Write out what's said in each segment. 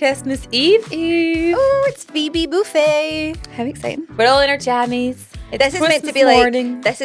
Christmas Eve. Oh, it's Phoebe Buffet. How exciting. We're all in our jammies. This is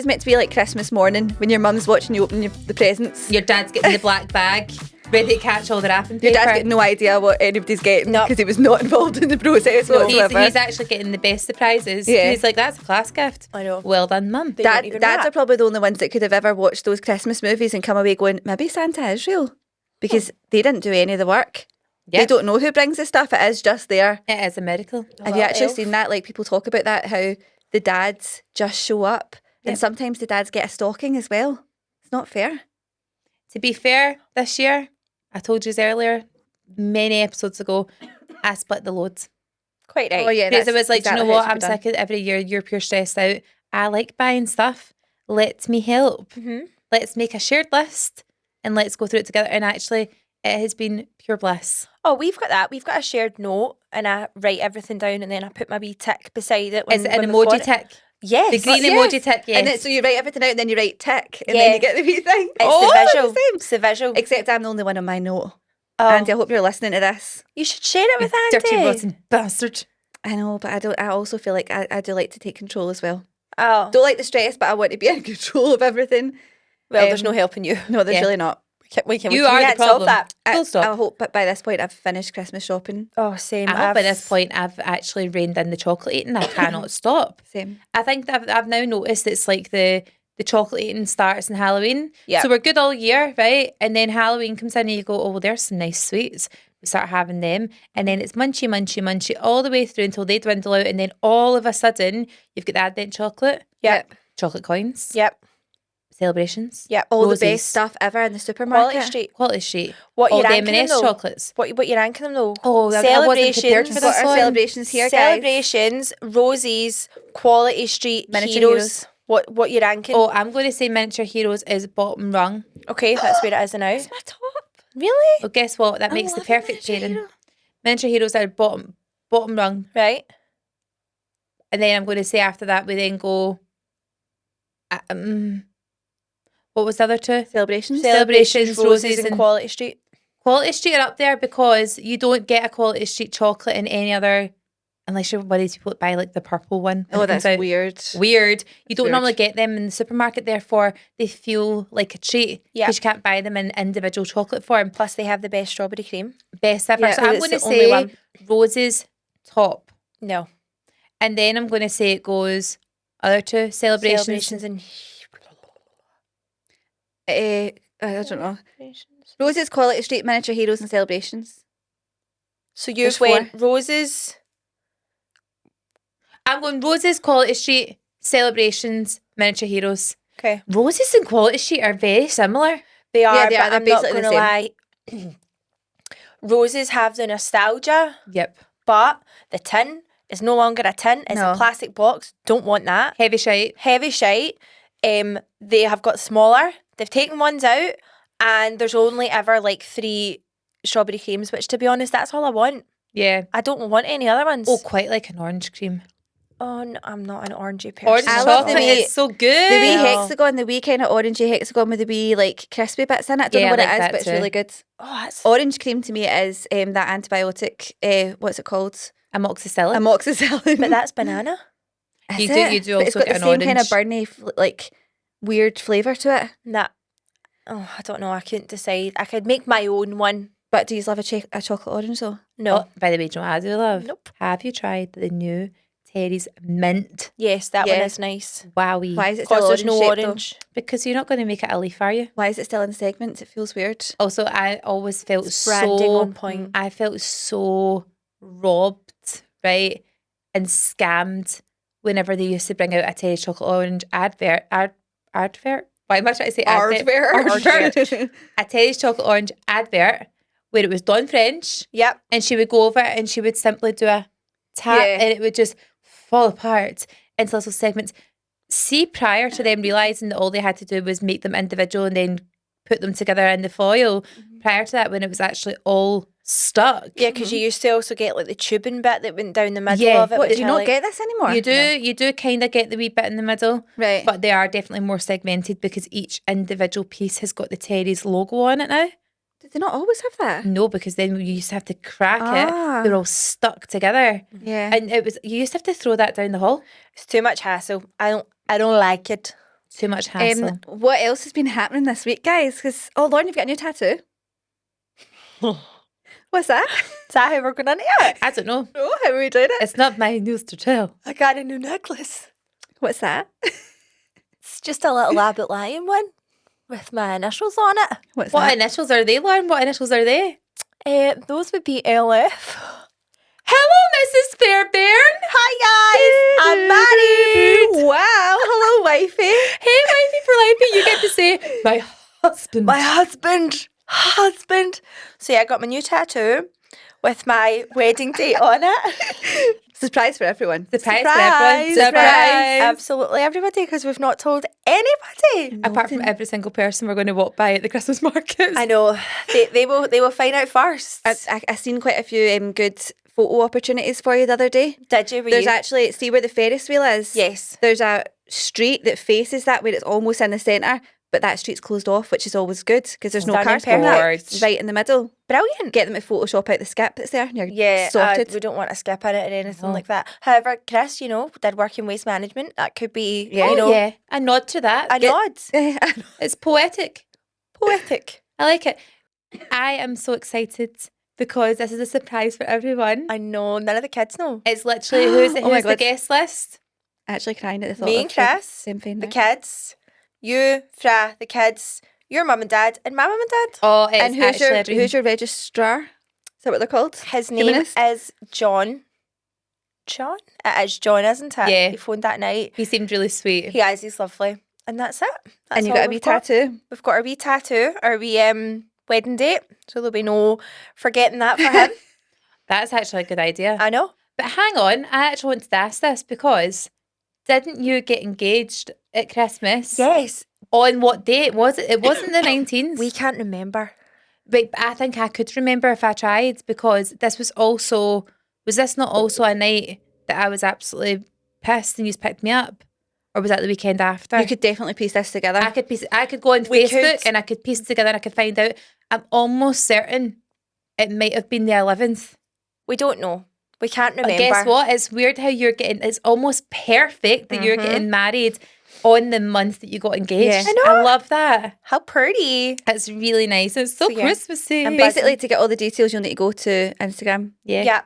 meant to be like Christmas morning when your mum's watching you open the presents. Your dad's getting the black bag, ready to catch all the wrapping paper. Your dad's got no idea what anybody's getting because he was not involved in the process whatsoever. He's actually getting the best surprises. Yeah. He's like, that's a class gift. I know. Well done, Mum. Dads are probably the only ones that could have ever watched those Christmas movies and come away going, maybe Santa is real. Because they didn't do any of the work. Yep. They don't know who brings the stuff. It is just there. It is a miracle. Have you actually seen that? Like, people talk about that, how the dads just show up. Yep. And sometimes the dads get a stocking as well. It's not fair. To be fair, this year, I told you earlier, many episodes ago, I split the loads. Quite right. Oh, yeah. Because it was like, exactly, do you know what? I'm sick of every year. You're pure stressed out. I like buying stuff. Let me help. Mm-hmm. Let's make a shared list and let's go through it together. And actually, it has been pure bliss. Oh, we've got that. We've got a shared note and I write everything down and then I put my wee tick beside it. Is it an emoji tick? Yes. The green emoji tick, yes. And then, so you write everything out and then you write tick and then you get the wee thing. It's the visual. It's the visual. Except I'm the only one on my note. Oh. Andy, I hope you're listening to this. You should share it with Andy. Dirty rotten bastard. I know, but I also feel like I do like to take control as well. Oh. Don't like the stress, but I want to be in control of everything. Well, there's no helping you. No, there's really not. We you are the problem. That. Full stop. I hope by this point I've finished Christmas shopping. Oh, same. I hope by this point I've actually reined in the chocolate eating. I cannot stop. Same. I think that I've now noticed it's like the chocolate eating starts in Halloween. Yeah. So we're good all year, right? And then Halloween comes in and you go, oh, well, there's some nice sweets. We start having them. And then it's munchy, munchy, munchy all the way through until they dwindle out. And then all of a sudden, you've got the Advent chocolate. Yep. Chocolate coins. Yep. Celebrations. Yep. All Roses. The best stuff ever in the supermarket. Quality Street. What all you're the ranking M&S them, chocolates. What you're ranking them though? Oh, I wasn't prepared for this What are one. celebrations here, guys? Celebrations, Roses, Quality Street, Miniature Heroes. What you're ranking? Oh, I'm going to say Miniature Heroes is bottom rung. Okay, that's where it is now. It's my top. Really? Well, guess what? That makes the perfect pairing. Miniature Heroes are bottom rung. Right. And then I'm going to say after that we then go... what was the other two? Celebrations, Roses and Quality Street. Quality Street are up there because you don't get a Quality Street chocolate in any other... Unless you're one of these people that buy like the purple one. Oh, that's weird. Weird. You don't normally get them in the supermarket, therefore they feel like a treat. Because you can't buy them in individual chocolate form. Plus they have the best strawberry cream. Best ever. Yeah, so I'm going to say Roses top. No. And then I'm going to say it goes other two celebrations and I don't know. Roses, Quality Street, Miniature Heroes and Celebrations. So you went Roses... I'm going Roses, Quality Street, Celebrations, Miniature Heroes. Okay. Roses and Quality Street are very similar. They are, yeah, but they're I'm not going to lie. Roses have the nostalgia. Yep. But the tin is no longer a tin. It's a plastic box. Don't want that. Heavy shite. Heavy shite. They have got smaller. They've taken ones out. And there's only ever like 3 strawberry creams, which to be honest, that's all I want. Yeah. I don't want any other ones. Oh, quite like an orange cream. Oh, no, I'm not an orangey person. Orange chocolate is so good. The wee hexagon, the wee kind of orangey hexagon with the wee like crispy bits in it. I don't know what it is, but it's really good. Oh, that's... Orange cream to me is that antibiotic, what's it called? Amoxicillin. But that's banana. You do also it's got get the an same kind of burny, like weird flavour to it. Nah. Oh, I don't know. I couldn't decide. I could make my own one. But do you love a chocolate orange though? No. Oh, by the way, do you know what I do love? Nope. Have you tried the new Terry's Mint? Yes, that one is nice. Wowie. Why is it still there's no orange? orange? Because you're not going to make it a leaf, are you? Why is it still in the segment? It feels weird. Also, I always felt branding on point. I felt so robbed, right, and scammed whenever they used to bring out a Terry's chocolate orange advert. Why am I trying to say advert? A Terry's chocolate orange advert where it was Dawn French. Yep. And she would go over it and she would simply do a tap and it would just fall apart into little segments. See, prior to them realising that all they had to do was make them individual and then put them together in the foil, prior to that when it was actually all stuck. Yeah, because you used to also get like the tubing bit that went down the middle of it. What, do you not get this anymore? You do kind of get the wee bit in the middle. Right. But they are definitely more segmented because each individual piece has got the Terry's logo on it now. Did they not always have that? No, because then you used to have to crack Ah. it. They were all stuck together. Yeah. And you used to have to throw that down the hall. It's too much hassle. I don't like it. Too much hassle. What else has been happening this week, guys? Because, Lauren, you've got a new tattoo. What's that? Is that how we're going to do it? I don't know. Oh, how are we doing it? It's not my news to tell. I got a new necklace. What's that? It's just a little rabbit lion one with my initials on it. What's What that? initials are they, Lauren? What initials are they? Those would be LF. Hello, Mrs. Fairbairn. Hi guys, I'm married. Wow. Hello, wifey. Hey, wifey for life. You get to say my husband. My husband. So yeah, I got my new tattoo with my wedding date on it. Surprise for everyone. Surprise for everyone. Surprise. Absolutely everybody, because we've not told anybody. Apart from every single person we're going to walk by at the Christmas markets. I know. They will find out first. I seen quite a few good photo opportunities for you the other day. Did you? There's actually, see where the Ferris wheel is? Yes. There's a street that faces that where it's almost in the centre, but that street's closed off, which is always good because there's no Stunning cars going perfect. that right in the middle. Brilliant. Get them to Photoshop out the skip that's there and you're Yeah, sorted. we don't want to skip in it or anything No. like that. However, Chris, did work in waste management. That could be, Yeah. Yeah, a nod to that. a nod. It's poetic. Poetic. I like it. I am so excited because this is a surprise for everyone. I know, none of the kids know. It's literally who's Oh my the God. guest list? Actually crying at the thought Me of and the Chris, same thing. the now. kids, you, Fra, the kids, your mum and dad, and my mum and dad. Oh, it's And actually a dream. who's your registrar? Is that what they're called? His name Humanist? is John. John? It is John, isn't it? Yeah. He phoned that night. He seemed really sweet. He is, he's lovely. And that's it. That's And you all got a we've wee tattoo. We've got our wee tattoo, our wee wedding date. So there'll be no forgetting that for him. That's actually a good idea. I know. But hang on, I actually wanted to ask this because didn't you get engaged at Christmas? Yes. On what date was it? It wasn't the 19th. We can't remember. But I think I could remember if I tried because this was this not also a night that I was absolutely pissed and you picked me up? Or was that the weekend after? You could definitely piece this together. I could go on We Facebook could. and I could piece it together and I could find out. I'm almost certain it might have been the 11th. We don't know. We can't remember. But guess what? It's weird how it's almost perfect that you're getting married on the month that you got engaged. Yeah. I know. I love that. How pretty. It's really nice. It's so So, yeah. Christmassy. And Basically, to get all the details, you'll need to go to Instagram yeah. Yeah,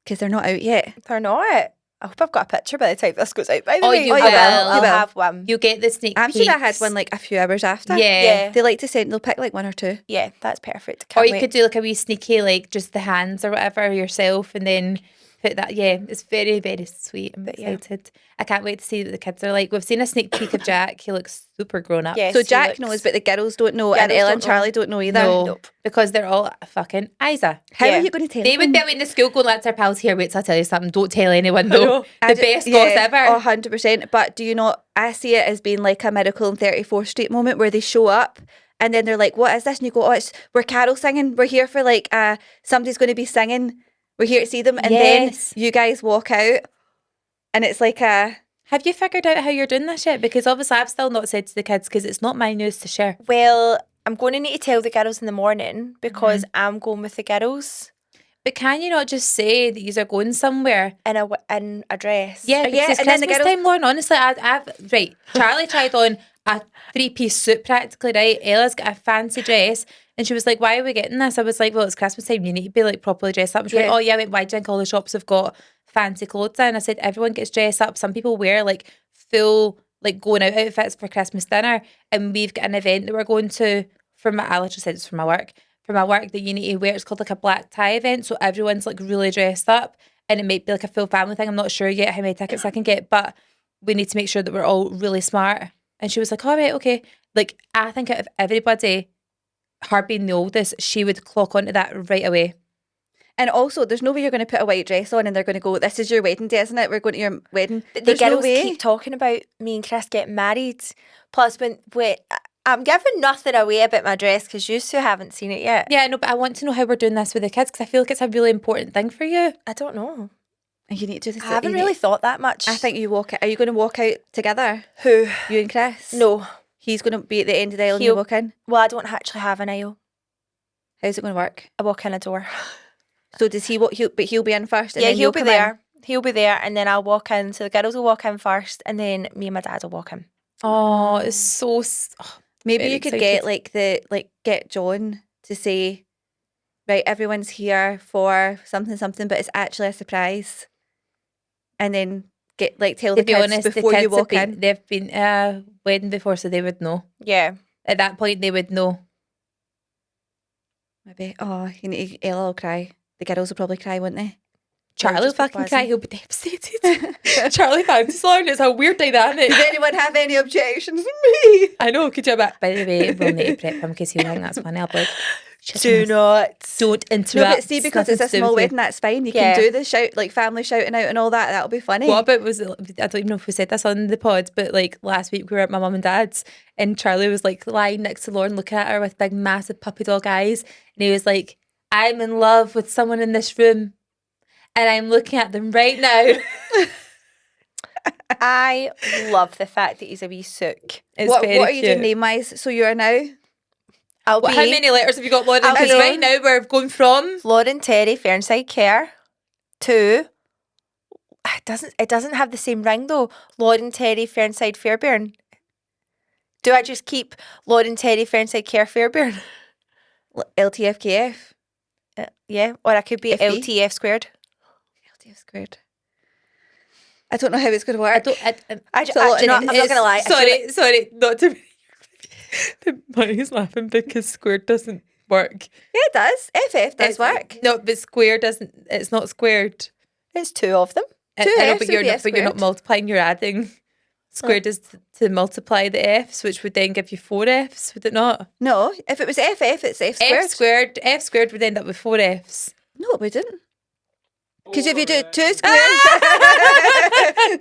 because they're not out yet. they're not. I hope I've got a picture by the time this goes out. By the Oh, way, you I will. I'll You will. have one. You get the sneak I'm peeks. sure I had one like a few hours after. Yeah. Yeah. They like to send, they'll pick like one or two. Yeah, that's perfect. Or Can't you wait. could do like a wee sneaky, like just the hands or whatever yourself and then put that. Yeah, it's very, very sweet. I'm But yeah. excited. I can't wait to see what the kids are like. We've seen a sneak peek of Jack. He looks super grown up. Yes, So he Jack looks- knows, but the girls don't know, Yeah, and those Ella don't and know. Charlie don't know either. No, Nope. because they're all fucking Isa. How Yeah. are you going to tell They them? would be out in the school going, that's our pals here. Wait till I tell you something. Don't tell anyone know. though. The best goss ever. 100%. But do you not, I see it as being like a Miracle on 34th Street moment where they show up and then they're like, what is this? And you go, we're carol singing. We're here for like, somebody's going to be singing. We're here to see them. And Yes. then you guys walk out and it's like Have you figured out how you're doing this yet? Because obviously I've still not said to the kids because it's not my news to share. Well, I'm going to need to tell the girls in the morning because Mm-hmm. I'm going with the girls But can you not just say that you are going somewhere? in a dress. Yeah, because yeah, it's and then Christmas the time, Lauren. Honestly, right. Charlie tried on a 3-piece suit practically, right? Ella's got a fancy dress. And she was like, why are we getting this? I was like, well, it's Christmas time. You need to be like properly dressed up. And she went, Yeah. oh, yeah, why do you think all the shops have got fancy clothes in? I said, everyone gets dressed up. Some people wear like full, like going out outfits for Christmas dinner. And we've got an event that we're going to I literally said it's for my work. For my work that you need to wear, it's called like a black tie event. So everyone's like really dressed up. And it might be like a full family thing. I'm not sure yet how many tickets I can get, but we need to make sure that we're all really smart. And she was like, all right, okay. Like, I think out of everybody, her being the oldest, she would clock onto that right away. and also there's no way you're going to put a white dress on and they're going to go, this is your wedding day, isn't it? We're going to your wedding. But the There's no girls way. keep talking about me and Chris getting married. Plus, I'm giving nothing away about my dress because you two haven't seen it yet. Yeah, no, but I want to know how we're doing this with the kids because I feel like it's a really important thing for you. I don't know. And you need to do this. I haven't really thought that much. I think you walk out. Are you going to walk out together? Who? You and Chris? No. He's going to be at the end of the aisle and you walk in? Well, I don't actually have an aisle. How's it going to work? I walk in a door. So does he? He'll be in first. And Yeah, then he'll you'll be come there. in? He'll be there, and then I'll walk in. So the girls will walk in first, and then me and my dad will walk in. Oh, it's so. Maybe Very you could excited. get John to say, right, everyone's here for something, but it's actually a surprise, and then tell To the be kids honest, the before you kids walk in. they've been wedding before, so they would know. Yeah. At that point, they would know. Maybe. Oh, Ella will cry. The girls will probably cry, won't they? Charlie will just be fucking cry. buzzing. He'll be devastated. Charlie fancy salon. It's a weird dynamic. Does anyone have any objections? Me. I know. Could you? But by the way, we'll need to prep him because he'll think that's funny. I'll be like, Do not. don't interrupt. No, but see, because it's a small wedding, that's fine. You Yeah. can do the family shouting out and all that. That'll be funny. What about I don't even know if we said this on the pod, but like last week we were at my mum and dad's, and Charlie was like lying next to Lauren, looking at her with big, massive puppy dog eyes, and he was like, "I'm in love with someone in this room, and I'm looking at them right now." I love the fact that he's a wee sook. It's what very are you doing cute. name wise? So you are now. I'll How be many letters have you got, Lauren? I'll Because be- right now we're going from Lauren Terry Fernside Care to it doesn't have the same ring though. Lauren Terry Fernside Fairbairn. Do I just keep Lauren Terry Fernside Care Fairbairn? LTFKF. Yeah, or I could be FB? LTF squared. LTF squared. I don't know how it's going to work. I don't. It's a lot of I'm not names. gonna lie. I feel Sorry, not to. The money's laughing because squared doesn't work. Yeah, it does. FF does It's- work. No, but square doesn't. It's not squared. it's two of them. Two I know, Fs but would you're be not. F But you're not squared. multiplying. You're adding. Squared is to multiply the F's, which would then give you 4 F's. Would it not? No, if it was FF, it's F squared. F squared would end up with 4 F's. No, it wouldn't. Because if you do 2 squares,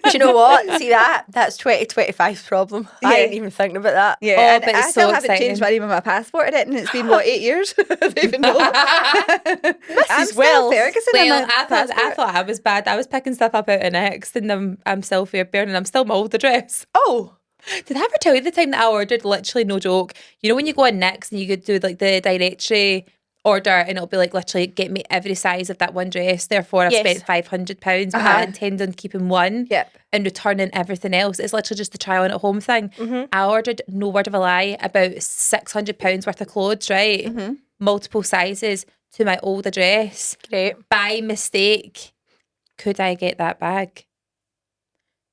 Do you know what? See that? That's 2025's problem. I Yeah. ain't even thinking about that. yeah, Oh, and but I it's still so haven't changed exciting. my name on my passport, and it's been what 8 years. I don't even know. I'm still Wells. Ferguson on Well, my I passport. thought I was bad. I was picking stuff up out of Next, and I'm still Fairbairn, and I'm still my old address. Oh, Did I ever tell you the time that I ordered, literally no joke, you know when you go on Next and you could do like the directory order and it'll be like literally get me every size of that one dress, therefore I Yes. spent £500 but Uh-huh. I intend on keeping one Yep. and returning everything else. It's literally just the try on at home thing. Mm-hmm. I ordered, no word of a lie, about £600 worth of clothes, right? Mm-hmm. Multiple sizes to my old address great. by mistake. Could I get that bag?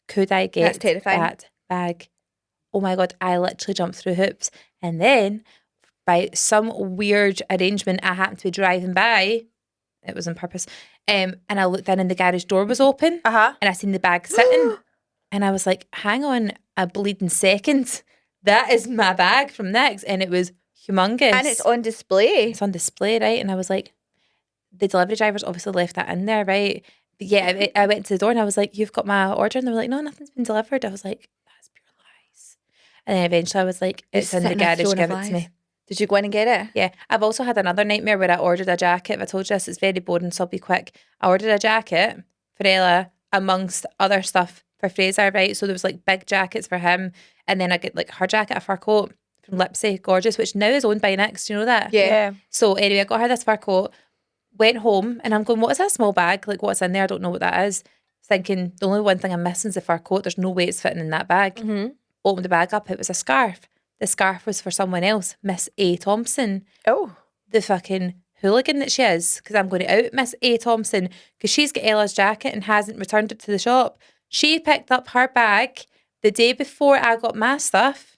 Could I get That's terrifying. that bag? Oh my God, I literally jumped through hoops. And then by some weird arrangement, I happened to be driving by. It was on purpose. And I looked in and the garage door was open Uh-huh. and I seen the bag sitting. And I was like, hang on a bleeding second. That is my bag from Next. And it was humongous. And it's on display. It's on display, right? And I was like, the delivery drivers obviously left that in there, right? But yeah, I went to the door and I was like, you've got my order? And they were like, no, nothing's been delivered. I was like, that's pure lies. And then eventually I was like, it's in the sitting in a garage, throne give of it to me. lies. Did you go in and get it? Yeah, I've also had another nightmare where I ordered a jacket. If I told you this, it's very boring, so I'll be quick. I ordered a jacket for Ella amongst other stuff for Fraser, right? So there was like big jackets for him. And then I get like her jacket, a fur coat from Lipsy, gorgeous, which now is owned by Next. Do you know that? Yeah. So anyway, I got her this fur coat, went home, and I'm going, what is that small bag? Like, what's in there? I don't know what that is. Thinking, the only one thing I'm missing is the fur coat. There's no way it's fitting in that bag. Mm-hmm. Opened the bag up, it was a scarf. The scarf was for someone else, Miss A. Thompson, Oh. the fucking hooligan that she is, because I'm going to out Miss A. Thompson, because she's got Ella's jacket and hasn't returned it to the shop. She picked up her bag the day before I got my stuff,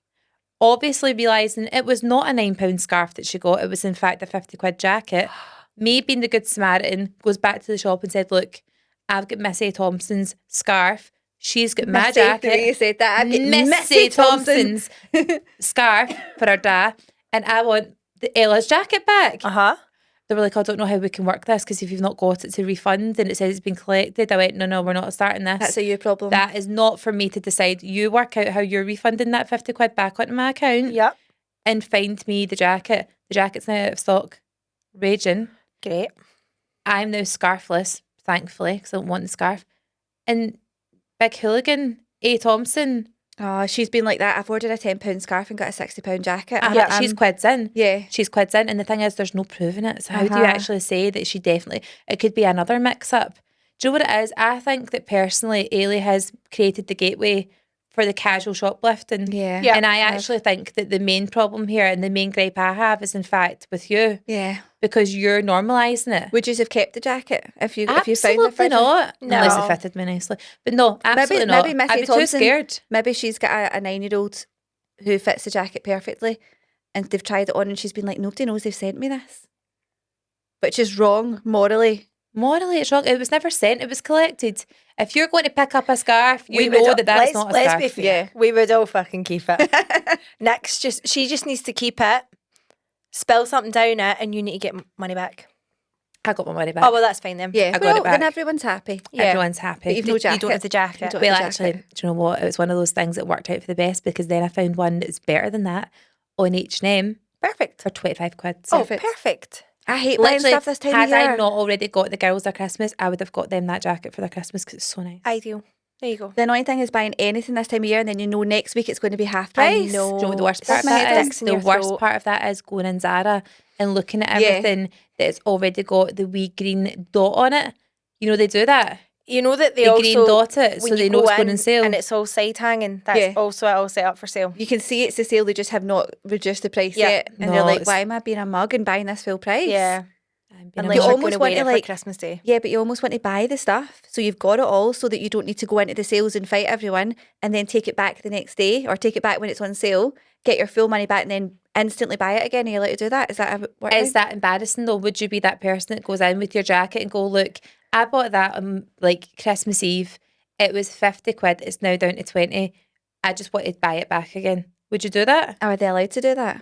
obviously realising it was not a £9 scarf that she got, it was in fact a 50 quid jacket. Me being the good Samaritan goes back to the shop and said, look, I've got Miss A. Thompson's scarf. She's got my Missy, the way jacket. you said that. I've got Missy Thompson's scarf for her dad, and I want the Ella's jacket back. Uh-huh. They were like, I don't know how we can work this because if you've not got it to refund and it says it's been collected, I went, no, we're not starting this. That's a you problem. That is not for me to decide. You work out how you're refunding that 50 quid back onto my account Yep. and find me the jacket. The jacket's now out of stock. Raging. Great. I'm now scarfless, thankfully, because I don't want the scarf. And big hooligan, A. Thompson, Oh, she's been like that. I've ordered a £10 scarf and got a £60 jacket. She's quids in. Yeah. She's quids in. And the thing is, there's no proving it. So how do you actually say that she definitely, it could be another mix up. Do you know what it is? I think that personally, Ailey has created the gateway for the casual shoplifting. Yeah. And I actually think that the main problem here and the main gripe I have is in fact with you. Yeah. Because you're normalising it. Would you have kept the jacket if you found the Absolutely first not. No. Unless it fitted me nicely. But no, absolutely not. Maybe Missy I'd be too Thompson, scared. Maybe she's got a 9-year-old who fits the jacket perfectly and they've tried it on and she's been like, nobody knows they've sent me this. Which is wrong morally. Morally, it's wrong. It was never sent. It was collected. If you're going to pick up a scarf, you know that that's not a scarf. Let's be fair. We would all fucking keep it. Nick's she just needs to keep it, spill something down it, and you need to get money back. I got my money back. Oh, well, that's fine then. Yeah, I got it back. Then everyone's happy. Yeah. Everyone's happy. But you've no jacket. You don't have the jacket. don't- Well, the actually, jacket. do you know what? It was one of those things that worked out for the best because then I found one that's better than that on H&M Perfect. for 25 quid. Oh, Perfect. perfect. I hate buying Literally, stuff this time had of year. I not already got the girls their Christmas, I would have got them that jacket for their Christmas because it's so nice. Ideal. There you go. The annoying thing is buying anything this time of year and then you know next week it's going to be half price. I know. Do you know what the worst That's part of my that dicks is? in The your worst throat. part of that is going in Zara and looking at Yeah. everything that's already got the wee green dot on it. You know they do that. You know that they The also green dot it, when so you they know go it's going on sale. and it's all side hanging. That's Yeah. also all set up for sale. You can see it's the sale, they just have not reduced the price Yeah. yet. And No, they're like, it's- why am I being a mug and buying this full price? Yeah, I'm being unless You you're annoyed. almost going to want wear to, it like- for Christmas Day. Yeah, but you almost want to buy the stuff so you've got it all so that you don't need to go into the sales and fight everyone and then take it back the next day or take it back when it's on sale, get your full money back and then instantly buy it again. Are you allowed to do that? Is that how it works? Is that embarrassing though? Would you be that person that goes in with your jacket and go, look, I bought that on like Christmas Eve. It was 50 quid. It's now down to 20. I just wanted to buy it back again. Would you do that? Are they allowed to do that?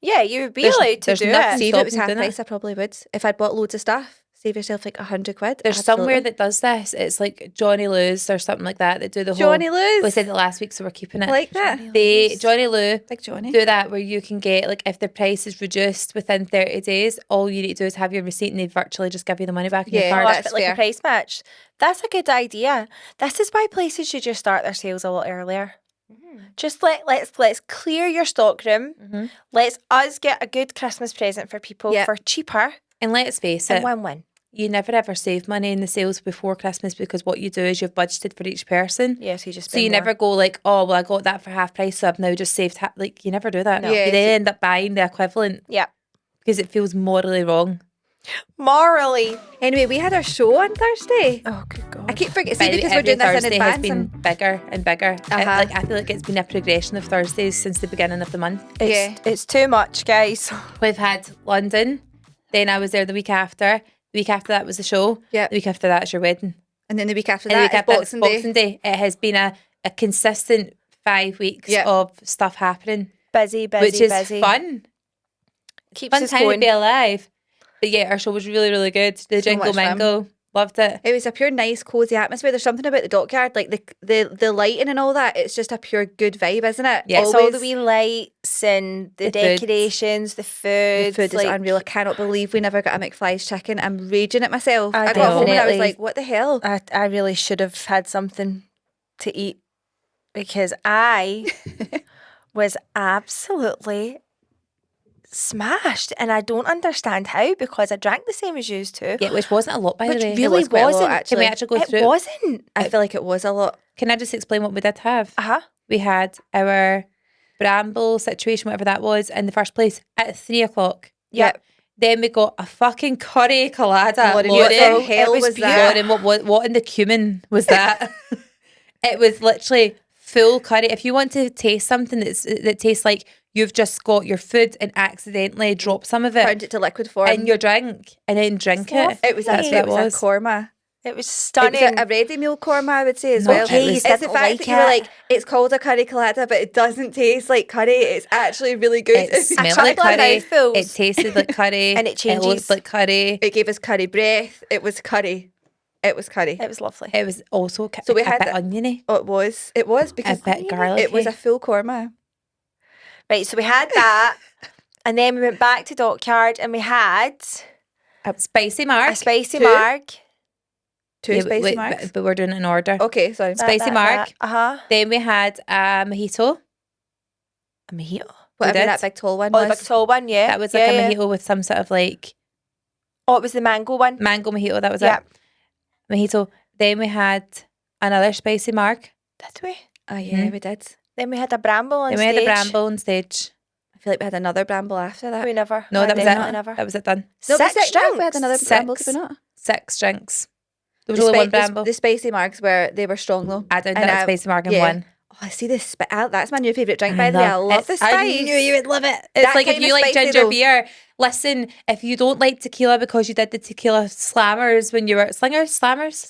Yeah, you would be There's- allowed to there's do nothing it. See, if stop it was them half doing price, I probably would. If I'd bought loads of stuff, save yourself like 100 quid. There's somewhere that does this. It's like Johnny Lou's or something like that do the whole. Johnny Lou's. We said it last week, so we're keeping it. I like that. Johnny Lou Big Johnny. do that where you can get like if the price is reduced within 30 days, all you need to do is have your receipt and they virtually just give you the money back in Yeah, your Oh, card. that's that's like fair. a price match. That's a good idea. This is why places should just start their sales a lot earlier. Just let's clear your stockroom. Mhm. Let's us get a good Christmas present for people Yep. for cheaper And let's face and it, win-win. you never ever save money in the sales before Christmas because what you do is you've budgeted for each person. Yes, you just So you spend more. never go like, oh, well, I got that for half price, so I've now just saved like you never do that. No. Yeah, You then end up buying the equivalent Yeah. because it feels morally wrong. Morally. Anyway, we had our show on Thursday. Oh, good God. I keep forgetting, By see, the way, because we're every doing this in Thursday has advance. been And bigger and bigger. Uh-huh. I feel like it's been a progression of Thursdays since the beginning of the month. It's too much, guys. We've had London, then I was there the week after. The week after that was the show. Yep. The week after that is your wedding. and then the week after And the that week is after that Boxing is Day. Boxing Day. It has been a consistent 5 weeks Yep. of stuff happening, Busy, which is busy. fun. Keeps Fun us time to going. be alive. But yeah, our show was really, really good. The So Jingle much fun. Mingle, loved it. It was a pure nice, cozy atmosphere. There's something about the dockyard, like the lighting and all that. It's just a pure good vibe, isn't it? Yeah. It's all the wee lights and the, The food. decorations, the The food. food is unreal. I cannot believe we never got a McFly's chicken. I'm raging at myself. I I got home and I was definitely- like, what the hell? I really should have had something to eat because I was absolutely smashed and I don't understand how because I drank the same as you too. Yeah, which wasn't a lot, by Which the way. really was quite a lot, wasn't. actually. Can we actually go It through it? wasn't. I feel like it was a lot. Can I just explain what we did have? Uh-huh. We had our bramble situation, whatever that was, in the first place at 3 o'clock. Yep. Then we got a fucking curry colada. Lauren, Lauren, what the hell was was beautiful. that? Lauren, what in the cumin was that? It was literally full curry. If you want to taste something that tastes like you've just got your food and accidentally dropped some of it Turned it to liquid form. in your drink and then drink it. it was a, That's what it was a korma. It was It stunning. was a ready meal korma, I would say, as No, well. okay, you It's the didn't fact like that you were it. like, it's called a curry colada, but it doesn't taste like curry. It's actually really good. It smelled couple like of curry. mouthfuls. It tasted like curry. And it changes. It looked like curry. It gave us curry breath. It was curry. It was curry. It was lovely. It was also So we a had bit that- oniony. Oh, it was. It was because bit garlicky. it was a full korma. Right, so we had that and then we went back to Dockyard and we had A spicy mark. a spicy Two. marg. Two spicy marks. but we're doing it in order. Okay, sorry. Spicy mark. Then we had a mojito. A mojito. Whatever did. that big tall one Oh, the was. big tall one, yeah. That was like a mojito with some sort of like Oh, it was the mango one. mango mojito. That was Yeah. it. Mojito. Then we had another spicy mark. Did we? Oh yeah, we did. Then we had a bramble on Then stage. we had a bramble on stage. I feel like we had another bramble after that. We never. No, that was definitely it. Never. That was it done. No, but Six no, drinks. we had another bramble, did we 6. not? 6 drinks. There was only one bramble. The spicy marks they were strong though. I did And that spicy mark in one. Oh, I see this. That's my new favourite drink, by the way. I love the spice. I knew you would love it. It's That like if kind you of like spicy ginger though. beer. Listen, if you don't like tequila because you did the tequila slammers when you were slammers.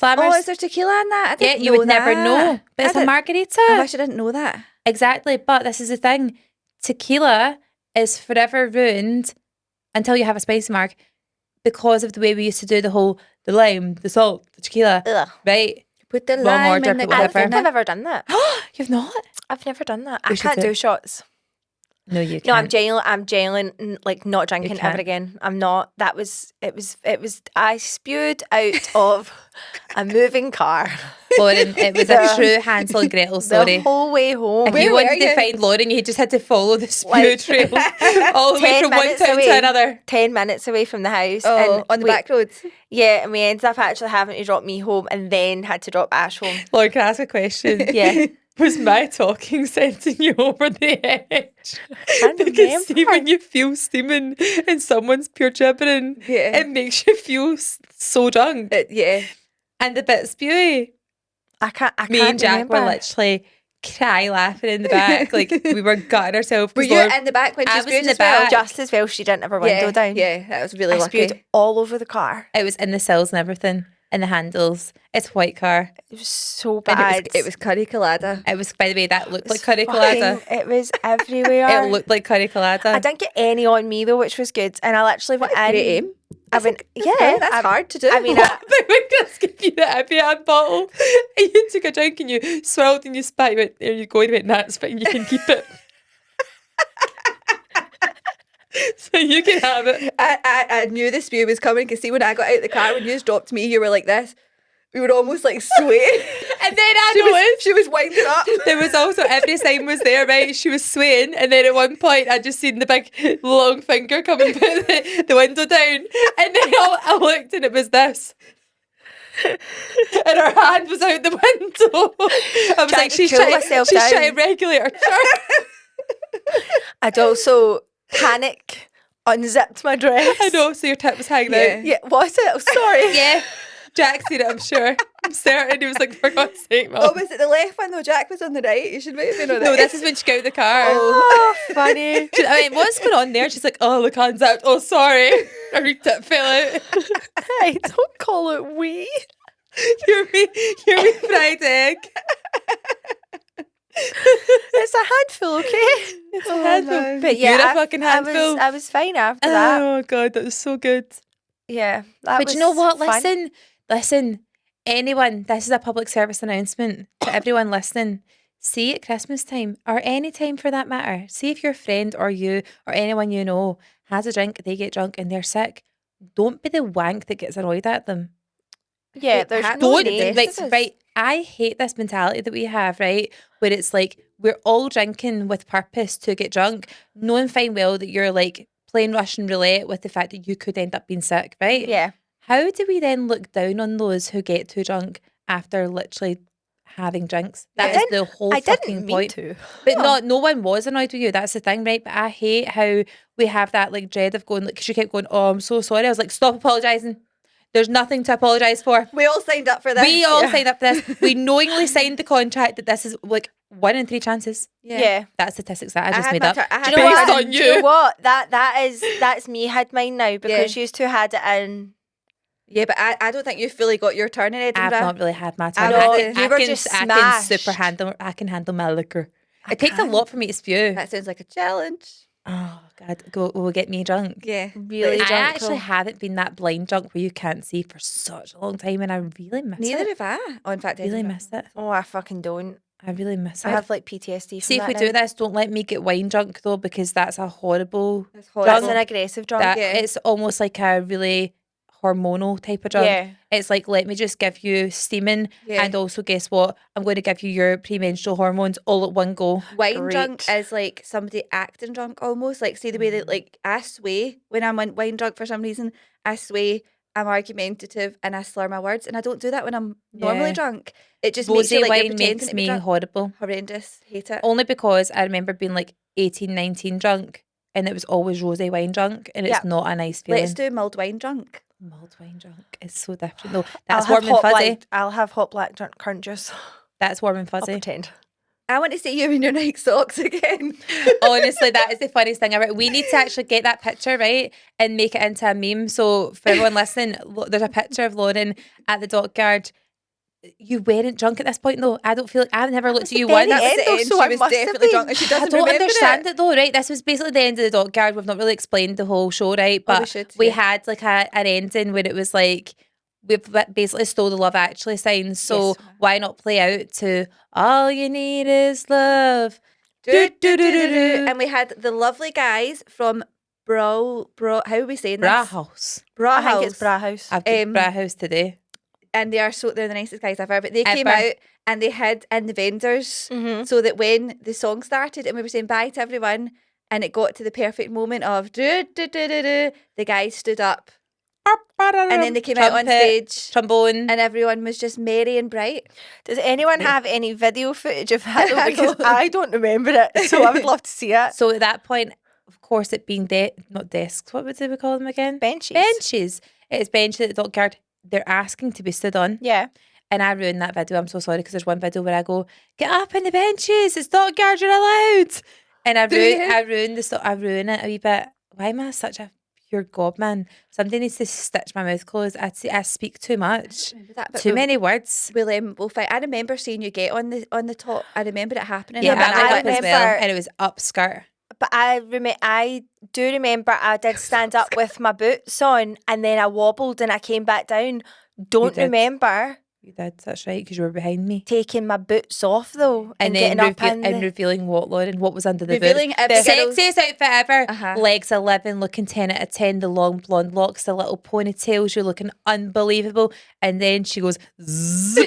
Oh, is there tequila in that? I Yeah, didn't you know would never that. know. But it's a I margarita. wish I didn't know that. Exactly. But this is the thing. Tequila is forever ruined until you have a spicy mark because of the way we used to do the lime, the salt, the tequila. Ugh. Right? Put the Wrong lime order, in the but I don't whatever. think I've ever done that. You've not? I've never done that. We I should can't do do it. shots. No, you can't. No, I'm genuinely like not drinking can't. ever again. I'm not. It was. I spewed out of a moving car Lauren, it was a true Hansel and Gretel story. the whole way home. If Where you were wanted to you? find Lauren, you just had to follow the spew Like, trail all the way 10 from one minutes town away. to another. 10 minutes away from the house. Oh, and on the we- back roads. Yeah, and we ended up actually having to drop me home and then had to drop Ash home. Lauren, can I ask a question? Yeah. Was my talking sending you over the edge? can't Because see, remember. when you feel steaming and someone's pure gibbering, Yeah. it makes you feel so drunk Yeah. and a bit spewy. I can't Me and Jack remember. were literally cry laughing in the back, like we were gutting ourselves. Were 'cause you Lauren- in the back when I she was spewed in the as well? back. Just as well she didn't have her window down. Yeah, that was really I lucky. spewed all over the car. It was in the sills and everything, in the handles. It's white car. It was so And bad. it was curry colada. It was, by the way, that looked It like was curry colada. fucking- It was everywhere. It looked like curry colada. I didn't get any on me though, which was good. And I literally went in. Great aim. I went, Yeah, that's hard to do. I mean, What about when Chris gave you the Evian bottle and you took a drink and you swirled and you spat, you went, there you go, and you went, that's fine, you can keep it. So you can have it. I knew the spew was coming because see when I got out of the car, when you just dropped me, you were like this. We were almost like swaying. And then I noticed she was winding up. there was also, every sign was there, right? She was swaying, and then at one point I just seen the big long finger coming put the window down, and then I looked and it was this. And her hand was out the window. I was Trying like, to she's cool trying, myself she's down. trying to regulate her turn. I'd also panic unzipped my dress. I know, so your tip was hanging Yeah. out. Yeah, was it? Oh, sorry. Yeah. Jack seen it, I'm sure. I'm certain. He was like, for God's sake, Mum. Oh, was it the left one though? Jack was on the right. You should maybe have been on No, it. this is when she got out of the car. Oh, funny. I mean, what's going on there? She's like, oh, the hand's out. Oh, sorry. Her tip fell out. Hey, don't call it we. You're me fried egg. It's a handful, okay? It's a handful. But You're yeah, a fucking handful. I was fine after that. Oh, God, that was so good. Yeah, that But was you know what? fun. Listen, anyone, this is a public service announcement to everyone listening. See at Christmas time or any time for that matter, see if your friend or you or anyone you know has a drink, they get drunk and they're sick. Don't be the wank that gets annoyed at them. Yeah, Wait, there's ha- no Don't, need. like, right, I hate this mentality that we have, right? Where it's like, we're all drinking with purpose to get drunk, knowing fine well that you're like playing Russian roulette with the fact that you could end up being sick, right? Yeah. How do we then look down on those who get too drunk after literally having drinks? That is the whole I fucking didn't mean point. to. But no one was annoyed with you. That's the thing, right? But I hate how we have that like dread of going, like, because you kept going, oh, I'm so sorry. I was like, stop apologising. There's nothing to apologise for. We all signed up for this. We all signed up for this. We knowingly signed the contract that this is like 1 in 3 chances. Yeah. That's statistics that I just had made my up. tur- I had Do you know my Based what? on Do you know you. what? That's me had mine now because you two had it in. Yeah, but I don't think you fully got your turn in I've Edinburgh. not really had my turn. No, you were just I can smashed. I can handle my liquor. It takes a can't. lot for me to spew. That sounds like a challenge. Oh God, will get me drunk. Yeah. Really I drunk, actually though. haven't been that blind drunk where you can't see for such a long time, and I really miss Neither it. have I. Oh, in fact, Really Edinburgh. miss it. Oh, I fucking don't. I really miss I it. have like PTSD from See if that we now. do this, don't let me get wine drunk though, because that's a horrible. That's That's horrible. an aggressive drunk. That yeah. it's almost like a really hormonal type of drunk. Yeah. It's like, let me just give you steaming, Yeah. and also guess what? I'm going to give you your premenstrual hormones all at one go. Wine Great. drunk is like somebody acting drunk almost. Like, see the way that, like, I sway when I'm wine drunk for some reason. I sway, I'm argumentative, and I slur my words. And I don't do that when I'm normally Yeah. drunk. It just makes Rosé you like you're wine pretending makes to be me drunk. horrible. Horrendous. Hate it. Only because I remember being like 18, 19 drunk, and it was always rosé wine drunk, and it's Yeah. not a nice feeling. Let's do mulled wine drunk. Mulled wine drunk is so different though. That's warm and hot fuzzy. black. I'll have hot black currant juice. That's warm and I'll fuzzy. pretend. I want to see you in your Nike socks again. Honestly, that is the funniest thing ever. We need to actually get that picture, right, and make it into a meme. So for everyone listening, there's a picture of Lauren at the dockyard. You weren't drunk at this point though. I don't feel like I've never looked at you once. That was end, the though, end. so She I was must have definitely been. drunk and she I doesn't don't remember understand it. it though, right? This was basically the end of the dockyard. We've not really explained the whole show, right? Oh, we But should, we yeah. had like an ending where it was like we've basically stole the Love Actually signs. So Yes. why not play out to All You Need Is Love? And we had the lovely guys from Bro. How are we saying this? Bra House. Bra I think House. it's Bra House. I've got Um, Bra House today. And they're the nicest guys ever. But they came Ever. out and they hid in the vendors Mm-hmm. so that when the song started and we were saying bye to everyone and it got to the perfect moment of the guys stood up and then they came out on Trumpet, stage trombone. and everyone was just merry and bright. Does anyone have any video footage of that? Though? I Because don't. I don't remember it, so I would love to see it. So at that point, of course, it being not desks. What would we call them again? Benches. Benches. It's benches at the dockyard. They're asking to be stood on. Yeah. And I ruined that video. I'm so sorry because there's one video where I go, get up in the benches. It's dockyard. You're allowed. And I Do you? ruined I ruin it a wee bit. Why am I such a pure gob, man? Somebody needs to stitch my mouth closed. I speak too much. Too many words. We'll fight. I remember seeing you get on the top. I remember it happening. Yeah, and but I I went up as well. remember- And it was upskirt. But I do remember I did stand up with my boots on and then I wobbled and I came back down. Don't did. remember You did. That's right, because you were behind me. taking my boots off though And and, then getting up in the... revealing what, Lauren? What was under the Revealing boot? every girl's- Sexiest outfit ever. Uh-huh. Legs 11, looking 10 out of 10. The long blonde locks, the little ponytails. You're looking unbelievable. And then she goes zzz,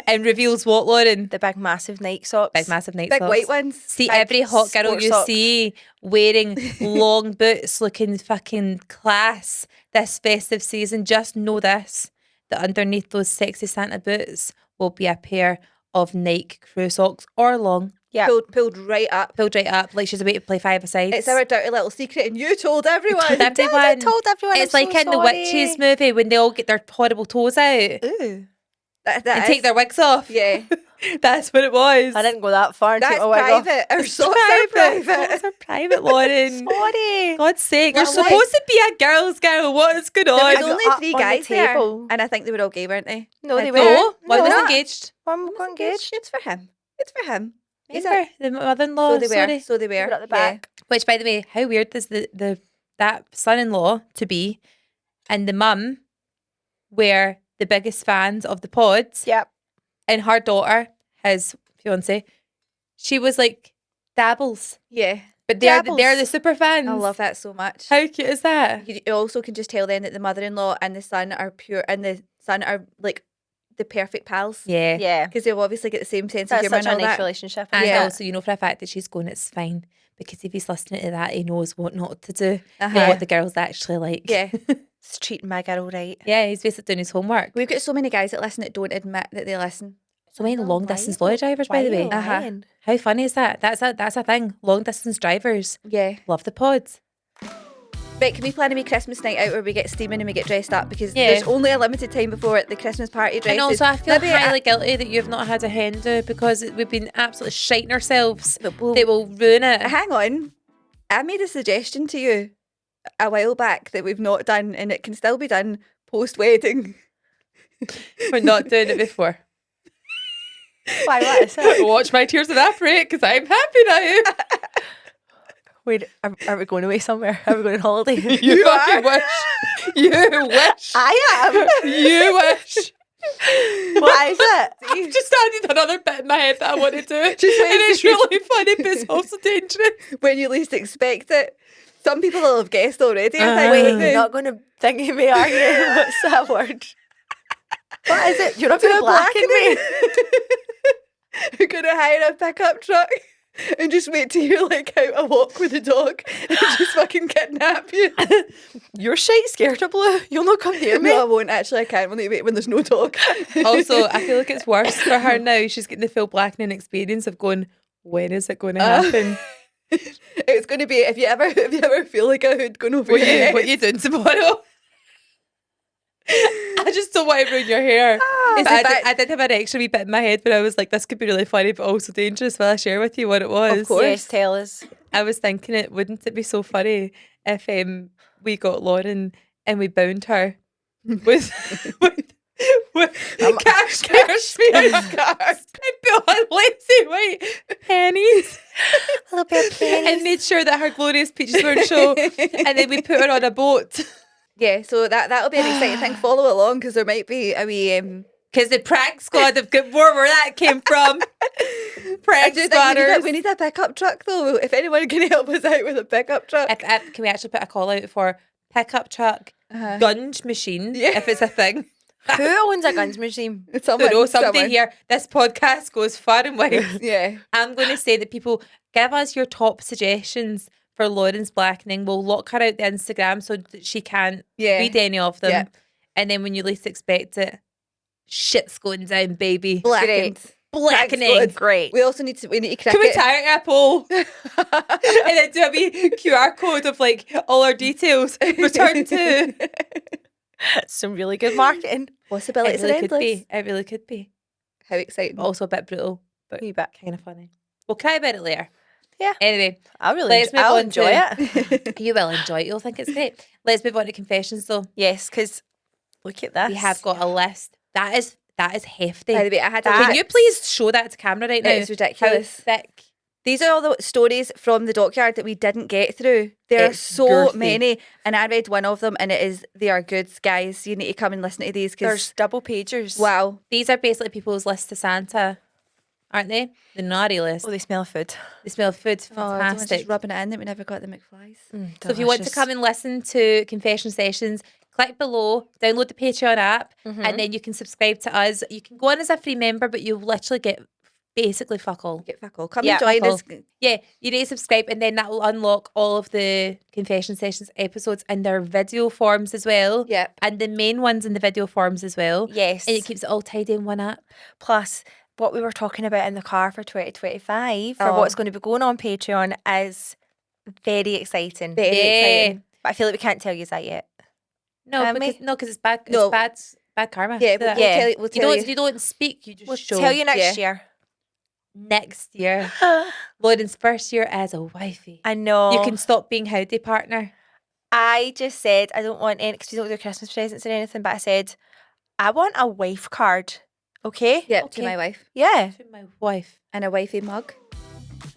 and reveals what, Lauren? the big massive Nike socks. Big massive night Big socks. white ones. See, big every hot girl sport you socks. see wearing long boots, looking fucking class this festive season, just know this, that underneath those sexy Santa boots will be a pair of Nike crew socks or long, Yeah. Pulled right up. pulled right up like she's about to play five-a-sides. It's our dirty little secret, and you told everyone. Told everyone. I told everyone. It's I'm like so in the sorry. Witches movie when they all get their horrible toes out Ooh. That and is- take their wigs off. Yeah, That's what it was. I didn't go that far and that's take my wig off. private. Our socks are private. Socks are private, Lauren. Sorry. God's sake, you're Well, supposed to be a girl's girl. What is going There on? was got only up 3 on the guys there, table. and I think they were all gay, weren't they? No, they No, weren't. No, one was No. engaged. One got engaged. It's for him. It's for him. He's Remember the mother-in-law? So they were. Sorry. So they were. were at the Yeah. back. Which, by the way, how weird is that son-in-law to be, and the mum were the biggest fans of the pods, Yep. and her daughter, his fiance, she was like dabbles, Yeah. but they're Dabbles. the super fans. I love that so much. How cute is that? You also can just tell then that the mother-in-law and the son are pure, and the son are like the perfect pals. Yeah. Yeah. Because they'll obviously get the same sense of That's humour such and a all nice that. relationship. And Yeah. also, you know, for a fact that she's going, it's fine. Because if he's listening to that, he knows what not to do Uh-huh. and what the girl's actually like. Yeah. It's treating my girl right. Yeah, he's basically doing his homework. We've got so many guys that listen that don't admit that they listen. So many Oh, long distance lorry drivers, by the way. Why are you lying? How funny is that? That's a thing. Long distance drivers Yeah. love the pods. But can we plan a wee Christmas night out where we get steaming and we get dressed up? Because Yeah. there's only a limited time before the Christmas party dresses. And also, I feel Maybe highly guilty that you've not had a hen do because we've been absolutely shiting ourselves. But we'll- They will ruin it. Hang on. I made a suggestion to you a while back that we've not done, and it can still be done post-wedding. We're not doing it before. Why? What is it? Watch my tears evaporate because I'm happy now. Wait, are we going away somewhere? Are we going on holiday? You fucking wish. You wish. I You wish. am. What is it? I've just added another bit in my head that I want to do. Just And it's really funny, but it's also dangerous. When you least expect it. Some people will have guessed already. I think. Wait, you're not going to thingy me, are you? What's that word? What is it? You're not going to blacken me. You're going to hire a pickup truck and just wait till you're like out a walk with a dog and just fucking kidnap you. You're shite scared of Blue. You'll not come near me. No, I won't actually. I can't when wait when there's no dog. Also, I feel like it's worse for her now. She's getting the full blackening experience of going, when is it going to happen? It's going to be if you ever feel like a hood going over your head. What are you doing tomorrow? I just don't want to ruin your hair. I did have an extra wee bit in my head, but I was like, this could be really funny, but also dangerous. Will I share with you what it was? Of course. Yes, tell us. I was thinking wouldn't it be so funny if we got Lauren and we bound her with cashmere scars and put on lacy white pennies. A little bit of pennies. And made sure that her glorious peaches were on show. And then we put her on a boat. Yeah, so that'll be an exciting thing. Follow along because there might be a wee. Because the prank squad have got more where that came from. Prank squatters. We need a pickup truck though. If anyone can help us out with a pickup truck. Can we actually put a call out for pickup truck, gunge machine, if it's a thing? Who owns a guns machine? Somebody here. This podcast goes far and wide. Yeah. I'm going to say that people give us your top suggestions for Lauren's blackening. We'll lock her out the Instagram so that she can't read any of them. Yeah. And then when you least expect it, shit's going down, baby. Blackening. Great. We also need to cricket. Can we tie a poll? And then do a wee QR code of like all our details. Return to. Some really good marketing. Possibilities It are really could endless. be. It really could be. How exciting. Also a bit brutal, but Wee bit. kind of funny. We'll cry about it later. Yeah. Anyway, I'll enjoy it. You will enjoy it. You'll think it's great. Let's move on to confessions though. Yes, because look at this. We have got a list. That is hefty. By the way, I had Can you please show that to camera right now? It's ridiculous. How thick. These are all the stories from the dockyard that we didn't get through. There are so girthy. many, and I read one of them, and they are good, guys. You need to come and listen to these There's because double pagers. wow, These are basically people's list to Santa, aren't they? The naughty list. Oh, they smell of food. They smell of food. everyone's Fantastic. just rubbing it in that we never got the McFlies. So if you want to come and listen to confession sessions, click below, download the Patreon app, and then you can subscribe to us. You can go on as a free member, but you'll literally get basically fuck all. Get fuck all. Come Yeah, and join us. Yeah, you need to subscribe, and then that will unlock all of the confession sessions episodes in their video forms as well. Yeah. And the main ones in the video forms as well. Yes. And it keeps it all tidy in one app. Plus, what we were talking about in the car for 2025 for Oh. what's going to be going on Patreon is very exciting. Very exciting. But I feel like we can't tell you that yet. No, Can we? because it's bad. It's No. bad karma. Yeah, Do that. we'll tell you. We'll tell you. You don't speak. You just We'll show. tell you next year. Next year, Lauren's first year as a wifey. I know. You can stop being howdy partner. I just said I don't want any, because we don't do Christmas presents or anything, but I said I want a wife card. Okay? Yeah, Okay. to my wife Yeah. To my wife. and a wifey mug.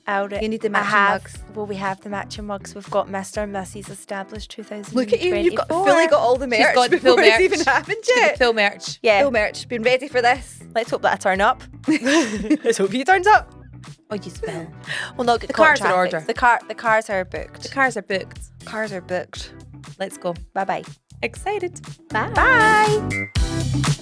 You need the I matching have, mugs. Well, we have the matching mugs. We've got Mr. and Mrs. established 2024. Look at you. You've got fully got all the merch She's got the before full it's merch. even happened yet. Full merch. Yeah. Full merch. Been ready for this. Let's hope that I turn up. Let's hope he turns up. Oh, you spell. We'll not get The caught cars in are traffic. order. The cars are booked. The cars are booked. Cars are booked. Let's go. Bye bye. Excited. Bye. Bye.